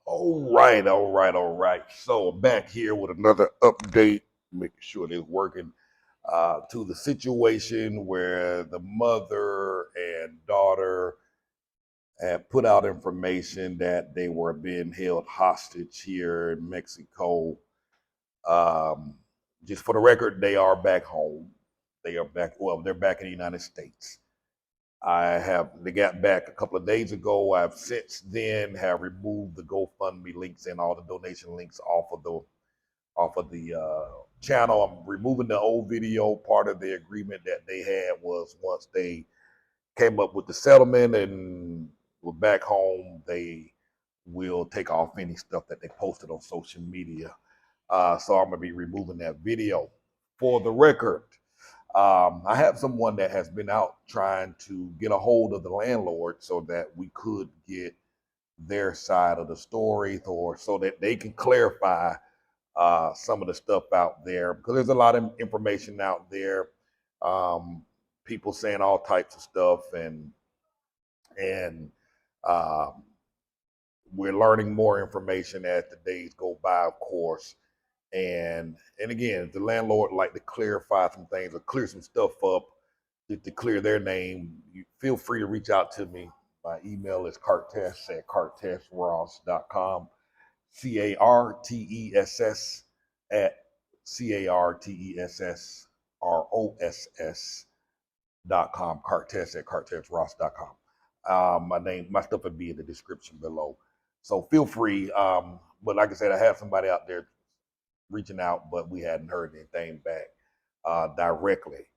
All right. So back here with another update, making sure it's working. To the situation where the mother and daughter had put out information that they were being held hostage here in Mexico. Um, just for the record, they are back home. They are back. Well, they're back in the United States. They got back a couple of days ago. I've since then have removed the GoFundMe links and all the donation links off of the channel. I'm removing the old video. Part of the agreement that they had was once they came up with the settlement and were back home, they will take off any stuff that they posted on social media. So I'm gonna be removing that video. For the record, I have someone that has been out trying to get a hold of the landlord so that we could get their side of the story, or so that they can clarify some of the stuff out there, because there's a lot of information out there. Um, People saying all types of stuff, and um, we're learning more information as the days go by, of course. And again, if the landlord like to clarify some things or clear some stuff up to clear their name, you feel free to reach out to me. My email is cartess@cartessross.com. CARTESS at CARTESSROSS.com. Cartess@cartessross.com. My stuff would be in the description below. So feel free. But like I said, I have somebody out there reaching out, but we hadn't heard anything back directly.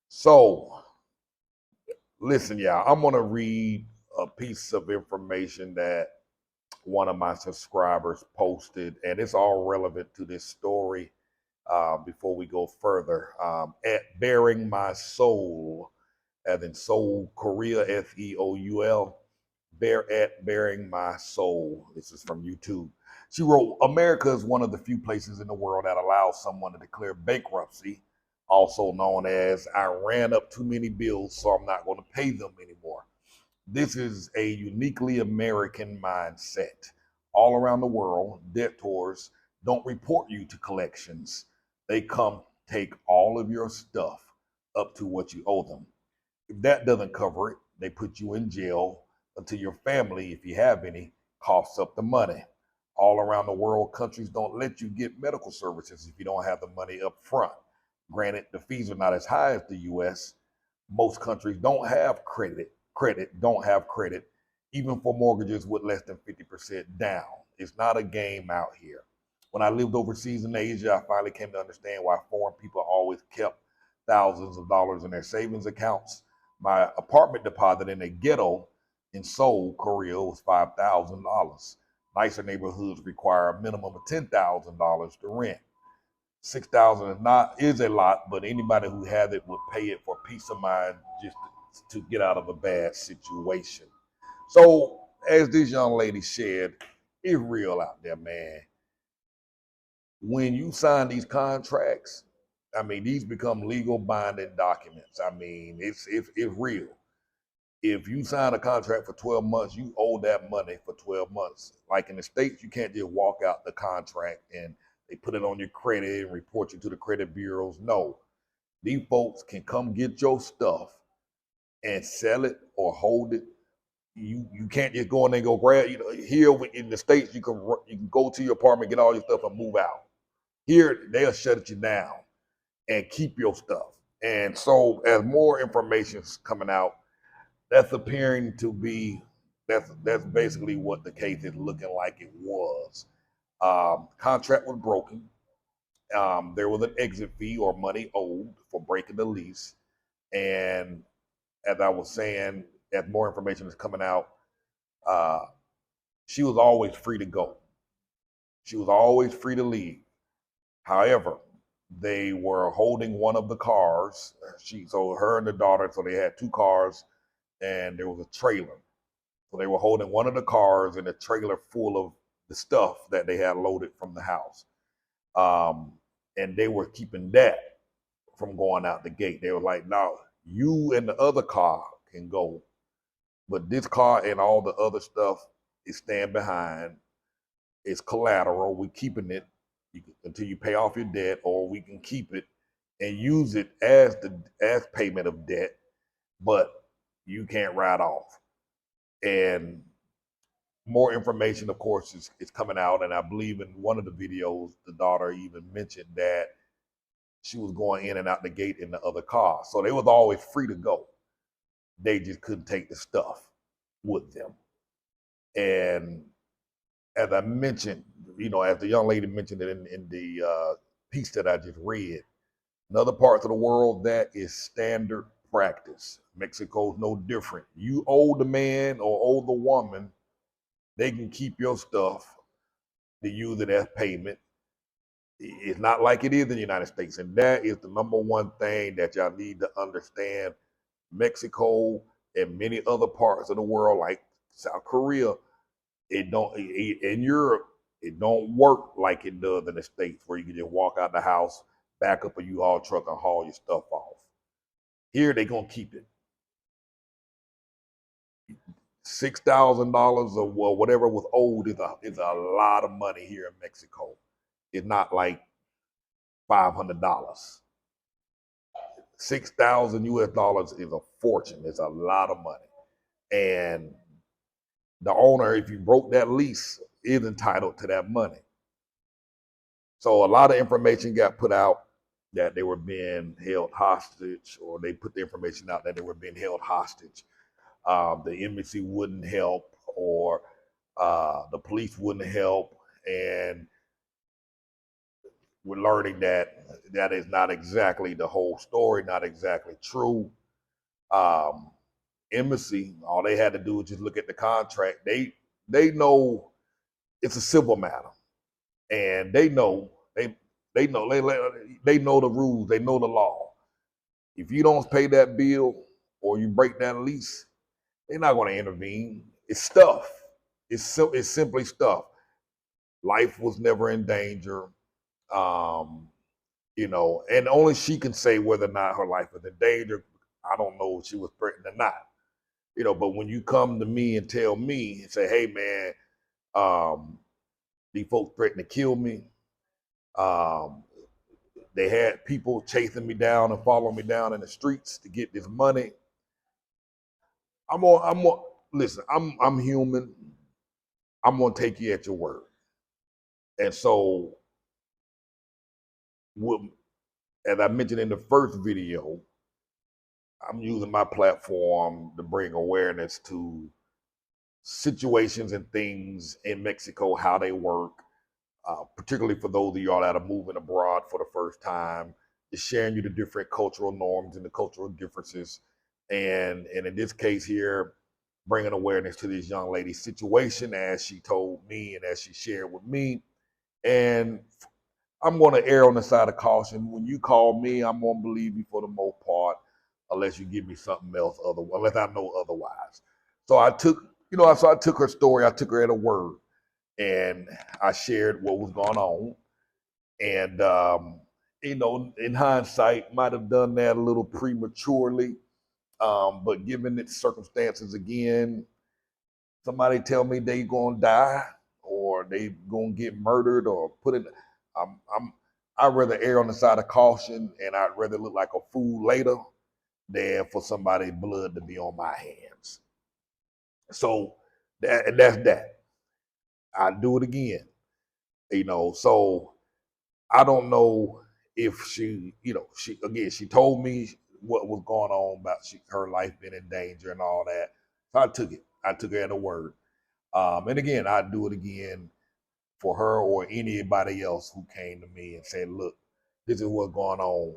So listen, y'all, I'm gonna read a piece of information that one of my subscribers posted, and it's all relevant to this story. Before we go further, at Bearing My Soul, as in Soul Korea, SEOUL, Bearing My Soul. This is from YouTube. She wrote, America is one of the few places in the world that allows someone to declare bankruptcy, also known as I ran up too many bills, so I'm not going to pay them anymore. This is a uniquely American mindset. All around the world, debtors don't report you to collections. They come take all of your stuff up to what you owe them. If that doesn't cover it, they put you in jail until your family, if you have any, coughs up the money. All around the world, countries don't let you get medical services if you don't have the money up front. Granted, the fees are not as high as the US. Most countries don't have don't have credit, even for mortgages with less than 50% down. It's not a game out here. When I lived overseas in Asia, I finally came to understand why foreign people always kept thousands of dollars in their savings accounts. My apartment deposit in a ghetto in Seoul, Korea was $5,000. Nicer neighborhoods require a minimum of $10,000 to rent. 6,000 is a lot, but anybody who has it would pay it for peace of mind, just to get out of a bad situation. So, as this young lady said, it's real out there, man. When you sign these contracts, I mean, these become legal binding documents. I mean, it's real. If you sign a contract for 12 months, you owe that money for 12 months. Like in the States, you can't just walk out the contract and they put it on your credit and report you to the credit bureaus. No, these folks can come get your stuff and sell it or hold it. You can't just go in there and go grab. You know, here in the States, you can go to your apartment, get all your stuff, and move out. Here, they'll shut you down and keep your stuff. And so, as more information is coming out, that's appearing to be that's basically what the case is looking like it was. Contract was broken. There was an exit fee or money owed for breaking the lease, and as I was saying, as more information is coming out, uh, she was always free to go. She was always free to leave. However, they were holding one of the cars. So her and the daughter, so they had two cars, and there was a trailer. So they were holding one of the cars and a trailer full of the stuff that they had loaded from the house. Um, and they were keeping that from going out the gate. They were like, "No, you and the other car can go, but this car and all the other stuff is staying behind." It's collateral. We're keeping it until you pay off your debt, or we can keep it and use it as payment of debt, but you can't write off. And more information, of course, is coming out. And I believe in one of the videos, the daughter even mentioned that she was going in and out the gate in the other car. So they was always free to go. They just couldn't take the stuff with them. And as I mentioned, as the young lady mentioned it in the piece that I just read, in other parts of the world, that is standard practice. Mexico's no different. You owe the man or owe the woman, they can keep your stuff to use it as payment. It's not like it is in the United States. And that is the number one thing that y'all need to understand. Mexico and many other parts of the world, like South Korea, in Europe, it don't work like it does in the States, where you can just walk out the house, back up a U-Haul truck, and haul your stuff off. Here they gonna keep it. $6,000 or whatever was owed is a lot of money here in Mexico. It's not like $500. 6,000 US dollars is a fortune. It's a lot of money. And the owner, if you broke that lease, is entitled to that money. So a lot of information got put out that they were being held hostage, or they put the information out that they were being held hostage. The embassy wouldn't help, or the police wouldn't help. And we're learning that that is not exactly the whole story, not exactly true. Um, Embassy, all they had to do was just look at the contract. They know it's a civil matter, and they know the rules, they know the law. If you don't pay that bill or you break that lease, they're not going to intervene. It's stuff. It's simply stuff. Life was never in danger. Um, and only she can say whether or not her life was in danger. I don't know if she was threatened or not. But when you come to me and tell me and say, hey man, these folks threatened to kill me. Um, they had people chasing me down and following me down in the streets to get this money. Listen, I'm human. I'm gonna take you at your word. And so, as I mentioned in the first video, I'm using my platform to bring awareness to situations and things in Mexico, how they work, particularly for those of y'all that are moving abroad for the first time, just sharing you the different cultural norms and the cultural differences. And in this case here, bringing awareness to this young lady's situation as she told me and as she shared with me. And I'm going to err on the side of caution. When you call me, I'm going to believe you for the most part, unless you give me something else, unless I know otherwise. So I took, I took her story, I took her at her word, and I shared what was going on. And in hindsight, might have done that a little prematurely. But given its circumstances, again, somebody tell me they gonna die or they gonna get murdered or put in. I'd rather err on the side of caution, and I'd rather look like a fool later than for somebody's blood to be on my hands. So that's that. I do it again. So I don't know if she told me what was going on about her life being in danger and all that. So I took it. I took her at her word. And again, I'd do it again for her or anybody else who came to me and said, look, this is what's going on.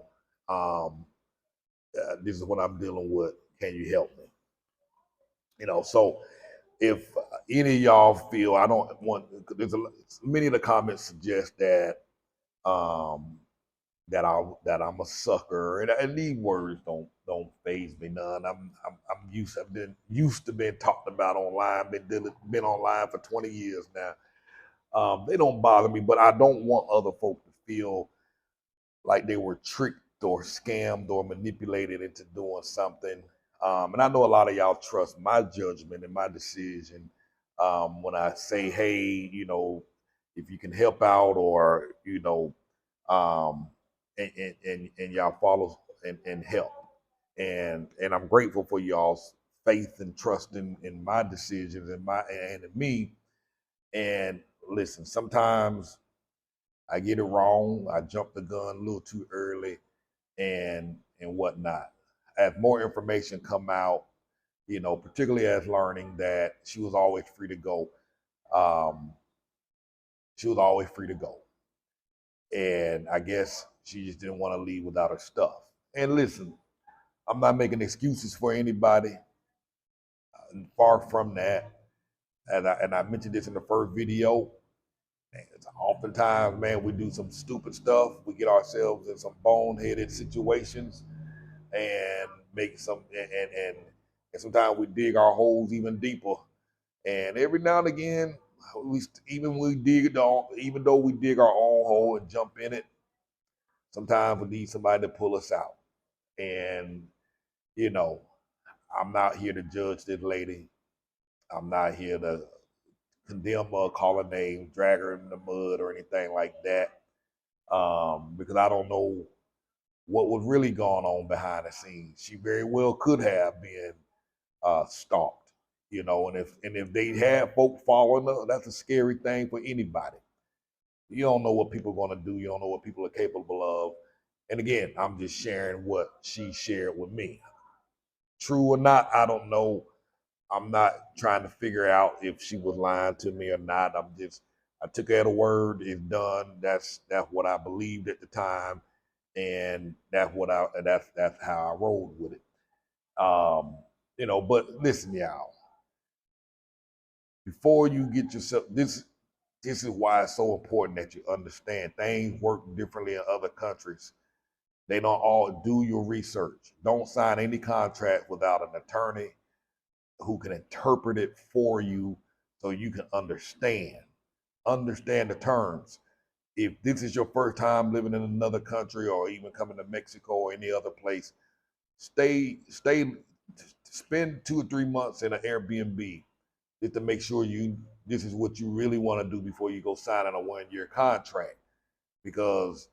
This is what I'm dealing with. Can you help me? So if any of y'all feel I don't want, many of the comments suggest that um, that I'm a sucker, and these words don't faze me none. I've been used to being talked about online. Been online for 20 years now. They don't bother me, but I don't want other folks to feel like they were tricked or scammed or manipulated into doing something. And I know a lot of y'all trust my judgment and my decision when I say, hey, if you can help out, or um, and y'all follow and help. And I'm grateful for y'all's faith and trust in my decisions and in me. And listen, sometimes I get it wrong. I jump the gun a little too early and whatnot. As more information come out, particularly as learning that she was always free to go. Um, she was always free to go. And I guess she just didn't want to leave without her stuff. And listen, I'm not making excuses for anybody. Far from that. And I mentioned this in the first video. Oftentimes, man, we do some stupid stuff. We get ourselves in some boneheaded situations and make some and sometimes we dig our holes even deeper. And every now and again, even though we dig our own hole and jump in it, sometimes we need somebody to pull us out. And you know, I'm not here to judge this lady. I'm not here to condemn her, call her name, drag her in the mud, or anything like that. Because I don't know what was really going on behind the scenes. She very well could have been stalked, and if they have folk following her, that's a scary thing for anybody. You don't know what people are going to do. You don't know what people are capable of. And again, I'm just sharing what she shared with me. True or not, I don't know. I'm not trying to figure out if she was lying to me or not. I took her at a word. It's done. That's what I believed at the time, and that's how I rolled with it. But listen, y'all. Before you get yourself this is why it's so important that you understand things work differently in other countries. They don't all do your research. Don't sign any contract without an attorney who can interpret it for you so you can understand the terms. If this is your first time living in another country or even coming to Mexico or any other place, stay spend 2 or 3 months in an Airbnb just to make sure this is what you really want to do before you go sign on a 1 year contract, because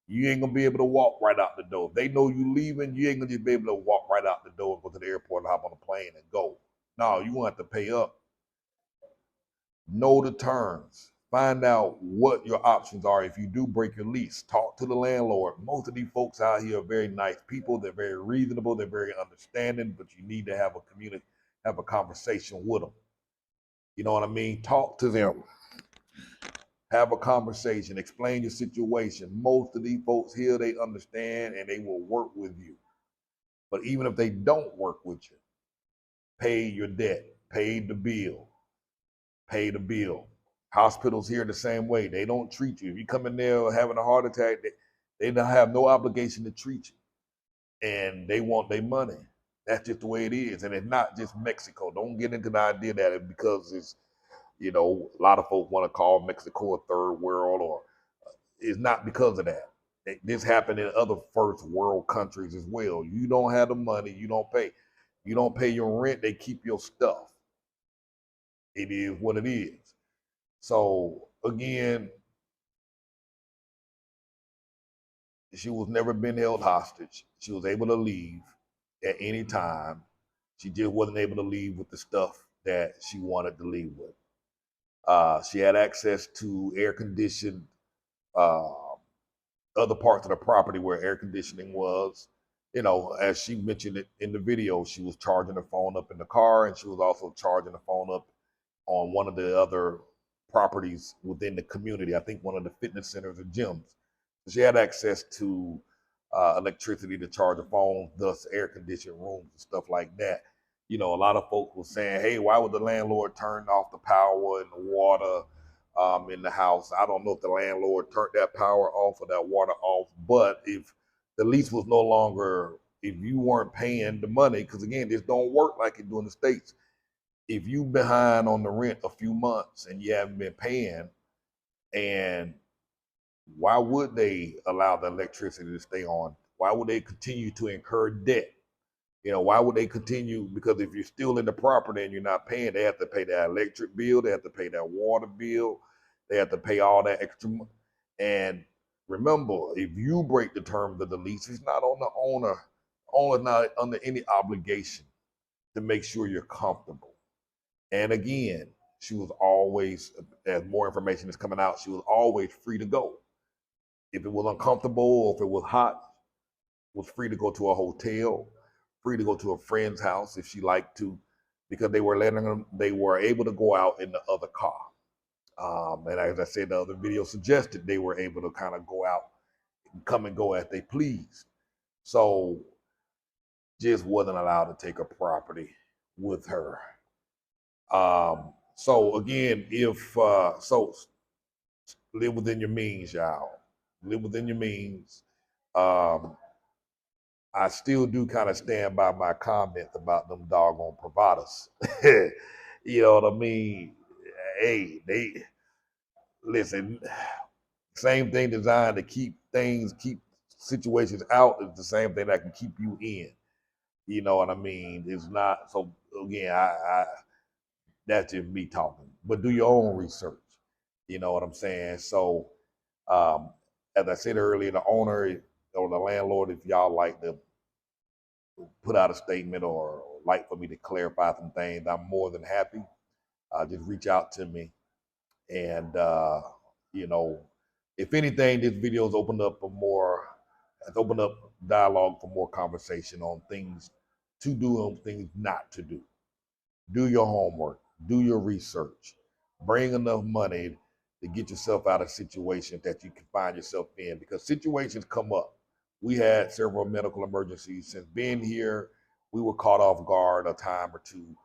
you ain't gonna be able to walk right out the door. If they know you leaving, you ain't gonna just be able to walk right out the door and go to the airport and hop on a plane and go. No, you want to pay up. Know the terms. Find out what your options are if you do break your lease. Talk to the landlord. Most of these folks out here are very nice people. They're very reasonable. They're very understanding, but you need to have a conversation with them. You know what I mean? Talk to them. Have a conversation. Explain your situation. Most of these folks here, they understand and they will work with you. But even if they don't work with you, pay your debt. Pay the bill. Pay the bill. Hospitals here the same way. They don't treat you. If you come in there having a heart attack, they don't have no obligation to treat you. And they want their money. That's just the way it is. And it's not just Mexico. Don't get into the idea that it's because it's, a lot of folks want to call Mexico a third world, or it's not because of that. This happened in other first world countries as well. You don't have the money, you don't pay. You don't pay your rent, they keep your stuff. It is what it is. So again, she was never been held hostage. She was able to leave at any time. She just wasn't able to leave with the stuff that she wanted to leave with. She had access to air conditioned uh, other parts of the property where air conditioning was. As she mentioned it in the video, she was charging her phone up in the car, and she was also charging the phone up on one of the other properties within the community. I think one of the fitness centers or gyms. So she had access to electricity to charge her phone, thus air conditioned rooms and stuff like that. A lot of folks were saying, "Hey, why would the landlord turn off the power and the water in the house?" I don't know if the landlord turned that power off or that water off, but if the lease was no longer, if you weren't paying the money, because again, this don't work like it do in the States. If you behind on the rent a few months and you haven't been paying, and why would they allow the electricity to stay on? Why would they continue to incur debt? Why would they continue? Because if you're still in the property and you're not paying, they have to pay that electric bill, they have to pay that water bill, They have to pay all that extra money. And remember, if you break the terms of the lease, it's not on the owner. Owner's not under any obligation to make sure you're comfortable. And again, she was always, as more information is coming out, she was always free to go. If it was uncomfortable or if it was hot, was free to go to a hotel, free to go to a friend's house if she liked to, because they were letting them, they were able to go out in the other car. And as I said, the other video suggested they were able to kind of go out and come and go as they pleased. So just wasn't allowed to take a property with her. So again, if so, live within your means, y'all. Live within your means. Um, I still do kind of stand by my comment about them doggone providers. You know what I mean? Hey, they listen. Same thing designed to keep situations out is the same thing that can keep you in. You know what I mean? It's not so. Again, I that's just me talking. But do your own research. You know what I'm saying? So, um, as I said earlier, the owner or the landlord, if y'all like to put out a statement or like for me to clarify some things, I'm more than happy. Just reach out to me. And, you know, if anything, this video has opened up has opened up dialogue for more conversation on things to do and things not to do. Do your homework, do your research, bring enough money to get yourself out of situations that you can find yourself in, because situations come up. We had several medical emergencies since being here. We were caught off guard a time or two,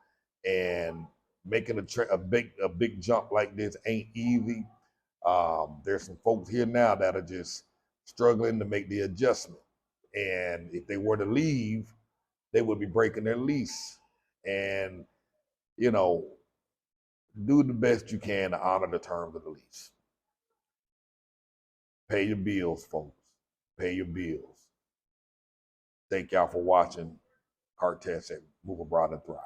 and making a big jump like this ain't easy. There's some folks here now that are just struggling to make the adjustment, and if they were to leave, they would be breaking their lease. And you know, do the best you can to honor the terms of the lease. Pay your bills, folks. Pay your bills. Thank y'all for watching Cartel said Move Abroad and Thrive.